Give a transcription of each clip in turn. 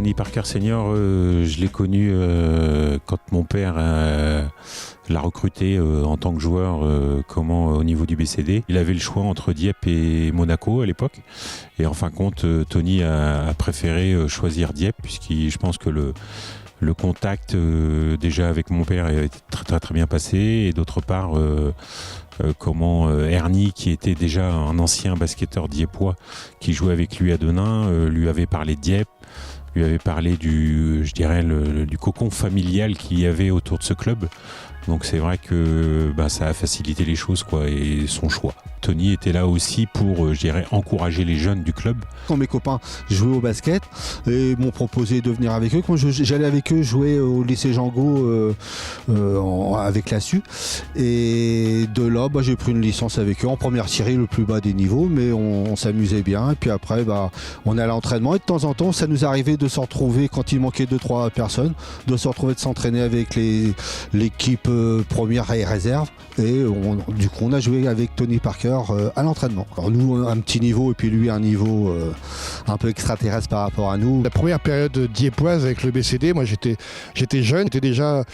Tony Parker Senior, je l'ai connu quand mon père l'a recruté en tant que joueur au niveau du BCD. Il avait le choix entre Dieppe et Monaco à l'époque. Et en fin de compte, Tony a préféré choisir Dieppe, je pense que le contact déjà avec mon père est très très, très bien passé. Et d'autre part, Ernie, qui était déjà un ancien basketteur dieppois qui jouait avec lui à Denain, lui avait parlé de Dieppe, lui avait parlé du cocon familial qu'il y avait autour de ce club. Donc c'est vrai que ça a facilité les choses et son choix. Tony était là aussi pour, encourager les jeunes du club. Quand mes copains jouaient au basket et m'ont proposé de venir avec eux, quand j'allais avec eux jouer au lycée Jango avec la SU. Et de là, j'ai pris une licence avec eux en première série, le plus bas des niveaux, mais on s'amusait bien. Et puis après, on allait à l'entraînement et de temps en temps, ça nous arrivait de se retrouver quand il manquait 2-3 personnes, de se retrouver de s'entraîner avec l'équipe première et réserve. Et du coup, on a joué avec Tony Parker à l'entraînement. Alors nous, un petit niveau et puis lui, un niveau un peu extraterrestre par rapport à nous. La première période dieppoise avec le BCD, moi j'étais jeune, j'étais déjà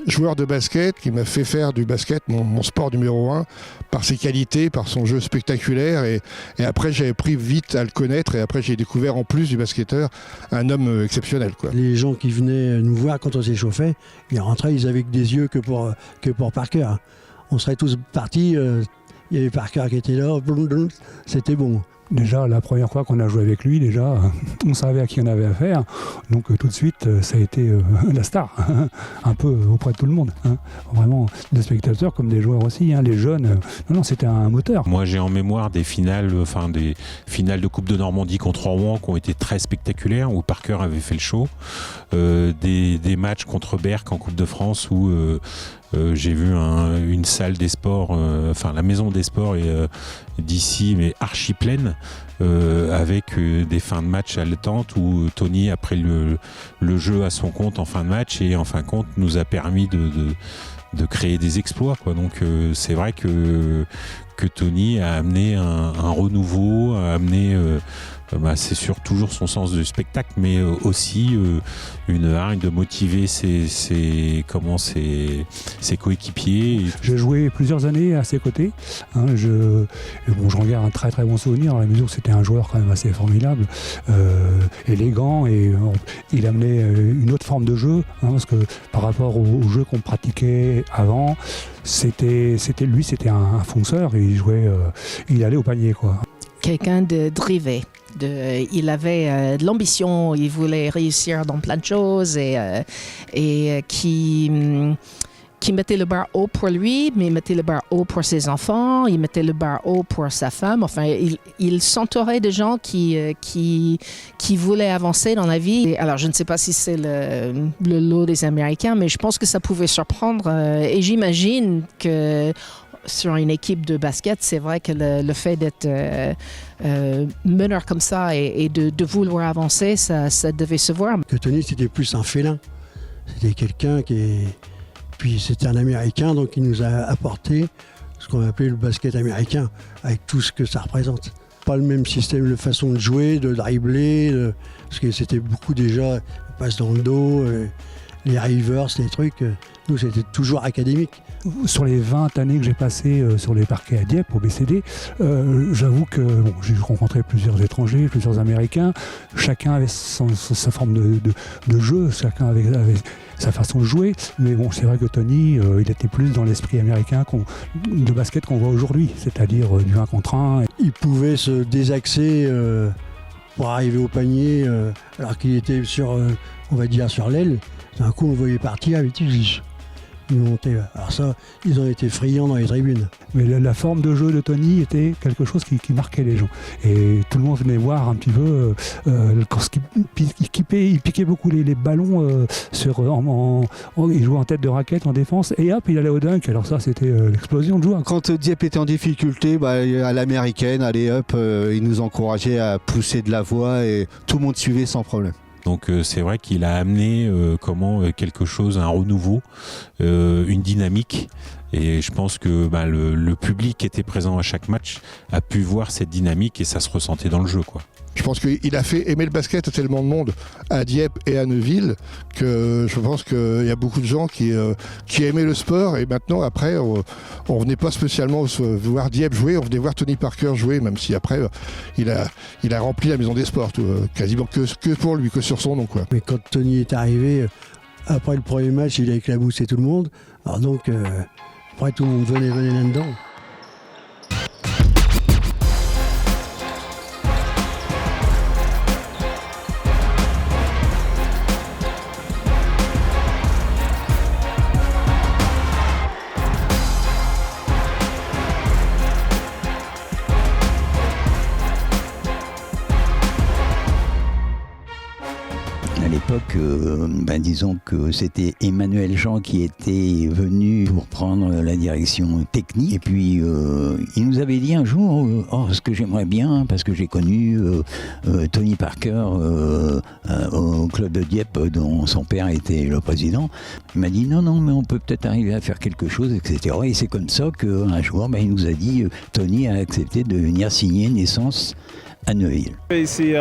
joueur de basket qui m'a fait faire du basket mon sport numéro 1 par ses qualités, par son jeu spectaculaire et après j'avais pris vite à le connaître et après j'ai découvert en plus du basketteur un homme exceptionnel. Les gens qui venaient nous voir quand on s'échauffait, ils rentraient, ils avaient que des yeux que pour Parker. On serait tous partis, il y avait Parker qui était là, c'était bon. Déjà, la première fois qu'on a joué avec lui, on savait à qui on avait affaire. Donc tout de suite, ça a été la star, un peu auprès de tout le monde. Vraiment, des spectateurs comme des joueurs aussi, les jeunes. Non, c'était un moteur. Moi, j'ai en mémoire des finales de Coupe de Normandie contre Rouen qui ont été très spectaculaires, où Parker avait fait le show. Des matchs contre Berck en Coupe de France où j'ai vu une salle des sports, la maison des sports d'ici, mais archi pleine, avec des fins de match haletantes où Tony a pris le jeu à son compte en fin de match et en fin de compte nous a permis de créer des exploits. Donc c'est vrai que Tony a amené un renouveau, a amené c'est toujours son sens du spectacle, mais aussi une hargne de motiver ses coéquipiers. J'ai joué plusieurs années à ses côtés. Je regarde un très très bon souvenir, dans la mesure où c'était un joueur quand même assez formidable, élégant, et il amenait une autre forme de jeu, parce que par rapport au jeu qu'on pratiquait avant, c'était un fonceur et il allait au panier, Quelqu'un de drivé. Il avait de l'ambition, il voulait réussir dans plein de choses et qui mettait le bar haut pour lui, mais il mettait le bar haut pour ses enfants, il mettait le bar haut pour sa femme. Enfin, il s'entourait de gens qui voulaient avancer dans la vie. Alors, je ne sais pas si c'est le lot des Américains, mais je pense que ça pouvait surprendre. Et j'imagine que sur une équipe de basket, c'est vrai que le fait d'être meneur comme ça et de vouloir avancer, ça devait se voir. Que Tony, c'était plus un félin. C'était quelqu'un Puis c'était un Américain, donc il nous a apporté ce qu'on appelait le basket américain, avec tout ce que ça représente. Pas le même système de façon de jouer, de dribbler, parce que c'était beaucoup déjà passe dans le dos, les rivers, les trucs. Nous, c'était toujours académique. Sur les 20 années que j'ai passées sur les parquets à Dieppe, au BCD, j'avoue que j'ai rencontré plusieurs étrangers, plusieurs Américains. Chacun avait sa forme de jeu, chacun avait sa façon de jouer. Mais c'est vrai que Tony, il était plus dans l'esprit américain de basket qu'on voit aujourd'hui, c'est-à-dire du 1 contre 1. Il pouvait se désaxer pour arriver au panier, alors qu'il était sur l'aile. D'un coup, on le voyait partir avec il montait. Alors ça, ils ont été friands dans les tribunes. Mais la forme de jeu de Tony était quelque chose qui marquait les gens. Et tout le monde venait voir un petit peu il piquait beaucoup les ballons il jouait en tête de raquette, en défense, et hop, il allait au dunk. Alors ça, c'était l'explosion de joueurs. Quand Dieppe était en difficulté, à l'américaine, allez hop, il nous encourageait à pousser de la voix et tout le monde suivait sans problème. Donc c'est vrai qu'il a amené quelque chose, un renouveau, une dynamique Et je pense que le public qui était présent à chaque match a pu voir cette dynamique et ça se ressentait dans le jeu, quoi. Je pense qu'il a fait aimer le basket à tellement de monde à Dieppe et à Neuville que je pense qu'il y a beaucoup de gens qui aimaient le sport, et maintenant après on venait pas spécialement voir Dieppe jouer, on venait voir Tony Parker jouer, même si après il a rempli la maison des sports quasiment que pour lui, que sur son nom, quoi. Mais quand Tony est arrivé, après le premier match, il a éclaboussé tout le monde. Alors donc, après tout le monde venait là-dedans. À l'époque, disons que c'était Emmanuel Jean qui était venu pour prendre la direction technique. Et puis, il nous avait dit un jour, ce que j'aimerais bien, parce que j'ai connu Tony Parker au club de Dieppe, dont son père était le président. Il m'a dit non, mais on peut peut-être arriver à faire quelque chose, etc. Et c'est comme ça qu'un jour, il nous a dit, Tony a accepté de venir signer naissance à Neuville. Ici,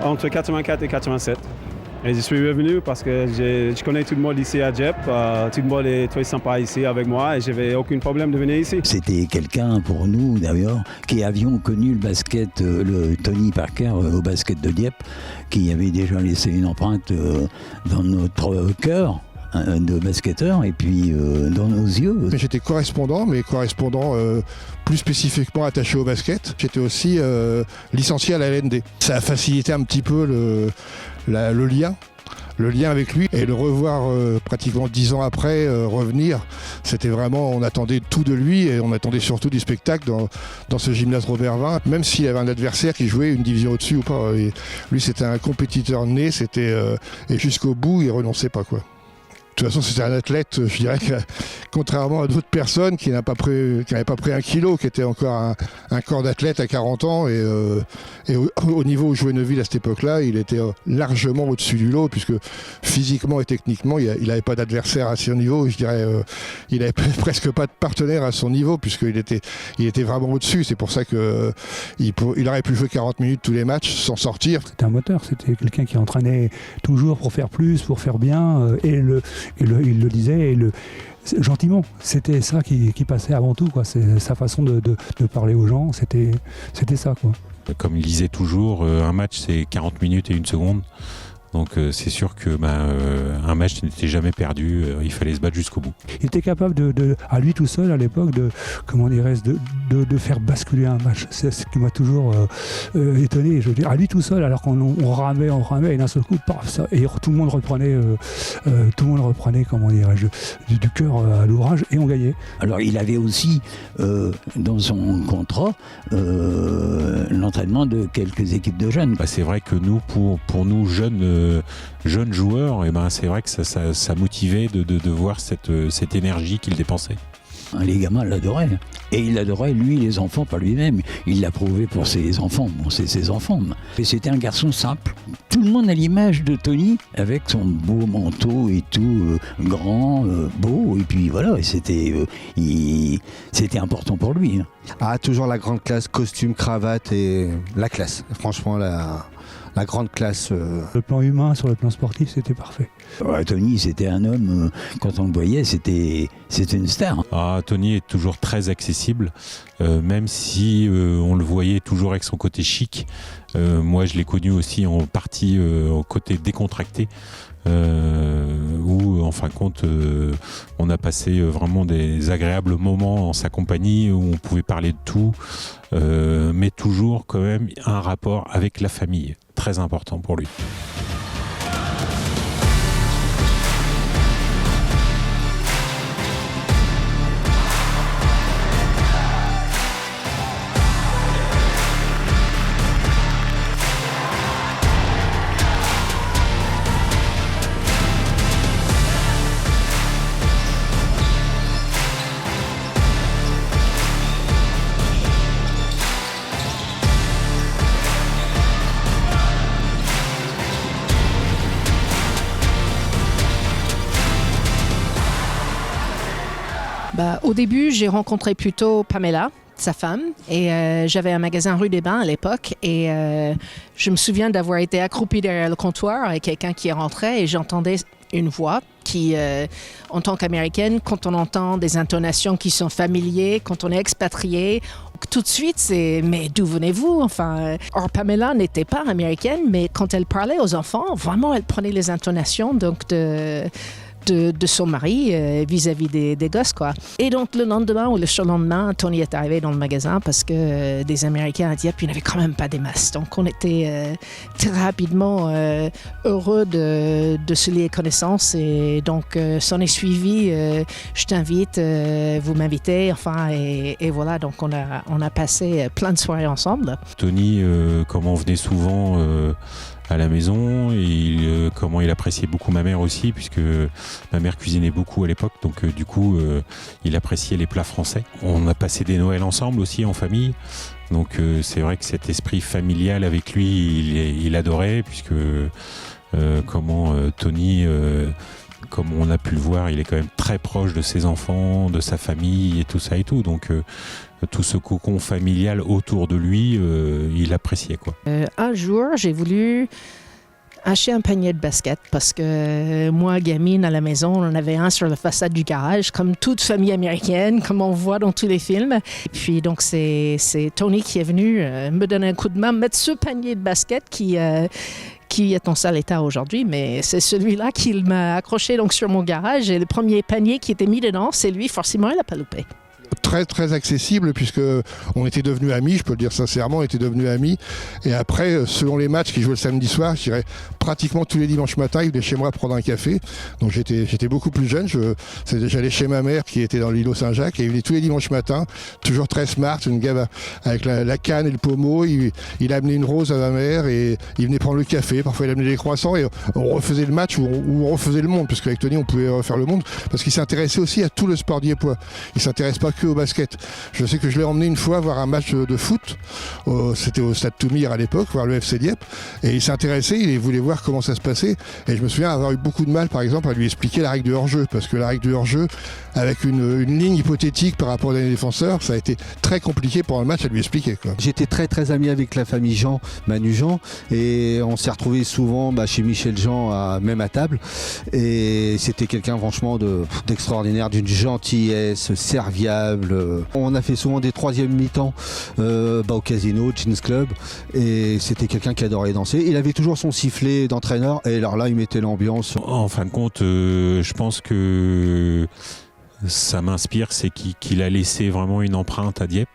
entre 84 et 87. Et je suis revenu parce que je connais tout le monde ici à Dieppe. Tout le monde est très sympa ici avec moi et je n'avais aucun problème de venir ici. C'était quelqu'un pour nous d'ailleurs qui avions connu le basket, le Tony Parker au basket de Dieppe, qui avait déjà laissé une empreinte dans notre cœur de basketteur et puis dans nos yeux. J'étais correspondant, mais correspondant plus spécifiquement attaché au basket. J'étais aussi licencié à la LND. Ça a facilité un petit peu le lien avec lui, et le revoir pratiquement 10 ans après revenir, c'était vraiment, on attendait tout de lui et on attendait surtout du spectacle dans ce gymnase Robert Vin, même s'il avait un adversaire qui jouait une division au-dessus ou pas. Et lui, c'était un compétiteur né, et jusqu'au bout, il renonçait pas, quoi. De toute façon, c'était un athlète, je dirais que contrairement à d'autres personnes qui n'avaient pas pris 1 kilo, qui était encore un corps d'athlète à 40 ans, et au niveau où jouait Neuville à cette époque-là, il était largement au-dessus du lot, puisque physiquement et techniquement, il n'avait pas d'adversaire à son niveau. Je dirais, il n'avait presque pas de partenaire à son niveau, puisqu'il était vraiment au-dessus. C'est pour ça qu'il aurait pu jouer 40 minutes tous les matchs sans sortir. C'était un moteur, c'était quelqu'un qui entraînait toujours pour faire plus, pour faire bien, il le disait, gentiment. C'était ça qui passait avant tout, quoi. C'est sa façon de parler aux gens, c'était ça, quoi. Comme il disait toujours, un match c'est 40 minutes et 1 seconde. Donc c'est sûr que un match n'était jamais perdu, il fallait se battre jusqu'au bout. Il était capable à lui tout seul à l'époque de faire basculer un match. C'est ce qui m'a toujours étonné. Je veux dire, à lui tout seul, alors qu'on ramait et d'un seul coup, paf, et tout le monde reprenait, du cœur à l'ouvrage, et on gagnait. Alors il avait aussi dans son contrat l'entraînement de quelques équipes de jeunes. C'est vrai que nous, pour nous jeunes joueurs, c'est vrai que ça motivait de voir cette énergie qu'il dépensait. Les gamins l'adoraient. Et il adorait, lui, les enfants, pas lui-même. Il l'a prouvé pour ses enfants. Bon, c'est ses enfants. Et c'était un garçon simple. Tout le monde a l'image de Tony, avec son beau manteau et tout, grand, beau. Et puis voilà, c'était important pour lui. Toujours la grande classe, costume, cravate et la classe. Franchement, la grande classe. Le plan humain sur le plan sportif, c'était parfait. Tony, c'était un homme, quand on le voyait, c'était une star. Tony est toujours très accessible, même si on le voyait toujours avec son côté chic. Moi, je l'ai connu aussi en partie au côté décontracté, où, en fin de compte, on a passé vraiment des agréables moments en sa compagnie, où on pouvait parler de tout, mais toujours quand même un rapport avec la famille, très important pour lui. Au début, j'ai rencontré plutôt Pamela, sa femme, et j'avais un magasin rue des Bains à l'époque, et je me souviens d'avoir été accroupie derrière le comptoir avec quelqu'un qui rentrait, et j'entendais une voix qui, en tant qu'Américaine, quand on entend des intonations qui sont familières, quand on est expatrié, tout de suite, c'est « mais d'où venez-vous » Or, Pamela n'était pas américaine, mais quand elle parlait aux enfants, vraiment, elle prenait les intonations donc de son mari vis-à-vis des gosses, quoi. Et donc, le lendemain ou le surlendemain, Tony est arrivé dans le magasin parce que des Américains à Dieppe, il n'y avait quand même pas des masses. Donc, on était très rapidement heureux de se lier connaissance. Et donc, s'en est suivi, je t'invite, vous m'invitez, et voilà. Donc, on a passé plein de soirées ensemble. Tony, comme on venait souvent à la maison, et comment il appréciait beaucoup ma mère aussi, puisque ma mère cuisinait beaucoup à l'époque, donc du coup il appréciait les plats français. On a passé des Noëls ensemble aussi en famille, donc c'est vrai que cet esprit familial avec lui il adorait, puisque Tony, comme on a pu le voir, il est quand même très proche de ses enfants, de sa famille et tout ça et tout, donc tout ce cocon familial autour de lui, il appréciait, quoi. Un jour, j'ai voulu acheter un panier de basket parce que moi, gamine, à la maison, on en avait un sur la façade du garage, comme toute famille américaine, comme on voit dans tous les films. Et puis donc, c'est Tony qui est venu me donner un coup de main, mettre ce panier de basket qui est en sale état aujourd'hui, mais c'est celui-là qu'il m'a accroché donc sur mon garage, et le premier panier qui était mis dedans, c'est lui, forcément, il n'a pas loupé. Très très accessible, puisque on était devenus amis, je peux le dire sincèrement, on était devenus amis, et après selon les matchs qui jouaient le samedi soir, je dirais pratiquement tous les dimanches matins il venait chez moi prendre un café. Donc j'étais beaucoup plus jeune, j'allais chez ma mère qui était dans l'îlot Saint-Jacques, et il venait tous les dimanches matins, toujours très smart, une gars avec la canne et le pommeau, il amenait une rose à ma mère et il venait prendre le café, parfois il amenait des croissants, et on refaisait le match ou on refaisait le monde, parce qu'avec Tony on pouvait refaire le monde, parce qu'il s'intéressait aussi à tout le sport diepois, il s'intéresse pas que au basket. Je sais que je l'ai emmené une fois voir un match de foot, c'était au stade Toumir à l'époque, voir le FC Dieppe, et il s'intéressait, il voulait voir comment ça se passait, et je me souviens avoir eu beaucoup de mal par exemple à lui expliquer la règle du hors-jeu, parce que la règle du hors-jeu avec une ligne hypothétique par rapport aux derniers défenseurs, ça a été très compliqué pendant le match à lui expliquer, quoi. J'étais très très ami avec la famille Jean, Manu Jean, et on s'est retrouvés souvent chez Michel Jean, même à table, et c'était quelqu'un franchement d'extraordinaire, d'une gentillesse serviable. On a fait souvent des troisièmes mi-temps au casino, Jeans Club, et c'était quelqu'un qui adorait danser. Il avait toujours son sifflet d'entraîneur, et alors là il mettait l'ambiance. En fin de compte, je pense que ça m'inspire, c'est qu'il a laissé vraiment une empreinte à Dieppe.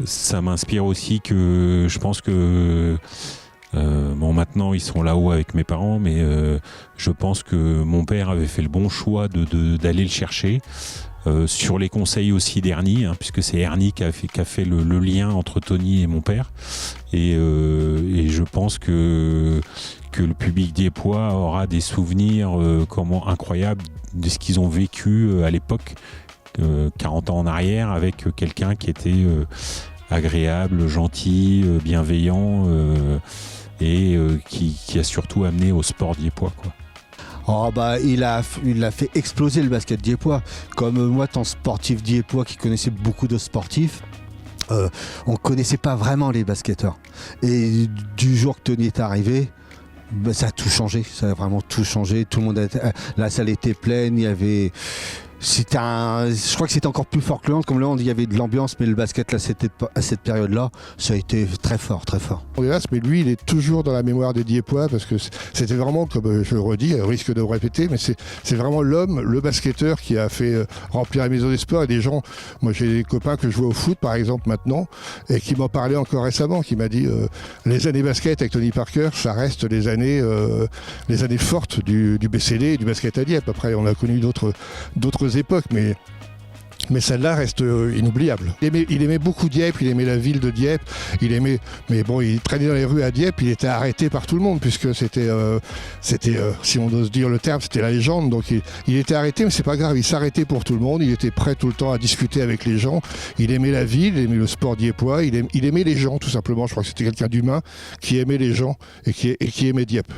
Ça m'inspire aussi que je pense que maintenant ils sont là-haut avec mes parents, mais je pense que mon père avait fait le bon choix d'aller le chercher. Sur les conseils aussi d'Ernie, puisque c'est Ernie qui a fait le lien entre Tony et mon père, et je pense que le public diepois aura des souvenirs incroyables de ce qu'ils ont vécu à l'époque, 40 ans en arrière, avec quelqu'un qui était agréable, gentil, bienveillant, et qui a surtout amené au sport diepois, quoi. Il a fait exploser le basket diepois. Comme moi, tant sportif diepois qui connaissait beaucoup de sportifs, on ne connaissait pas vraiment les basketteurs. Et du jour que Tony est arrivé, ça a tout changé. Ça a vraiment tout changé. Tout le monde la salle était pleine. Il y avait... je crois que c'était encore plus fort que Land, comme là il y avait de l'ambiance, mais le basket là, à cette période-là, ça a été très fort, très fort. Mais lui, il est toujours dans la mémoire des Diepois, parce que c'était vraiment, comme je le redis, au risque de me répéter, mais c'est vraiment l'homme, le basketteur qui a fait remplir la maison des sports. Et des gens, moi j'ai des copains que je vois au foot par exemple maintenant, et qui m'en parlaient encore récemment, qui m'a dit les années basket avec Tony Parker, ça reste les années fortes du BCD et du basket à Dieppe. Après on a connu d'autres époques, mais celle-là reste inoubliable. Il aimait beaucoup Dieppe, il aimait la ville de Dieppe, mais bon, il traînait dans les rues à Dieppe, il était arrêté par tout le monde, puisque c'était si on ose dire le terme, c'était la légende, donc il était arrêté, mais c'est pas grave, il s'arrêtait pour tout le monde, il était prêt tout le temps à discuter avec les gens, il aimait la ville, il aimait le sport diepois, il aimait les gens tout simplement. Je crois que c'était quelqu'un d'humain qui aimait les gens et qui aimait Dieppe.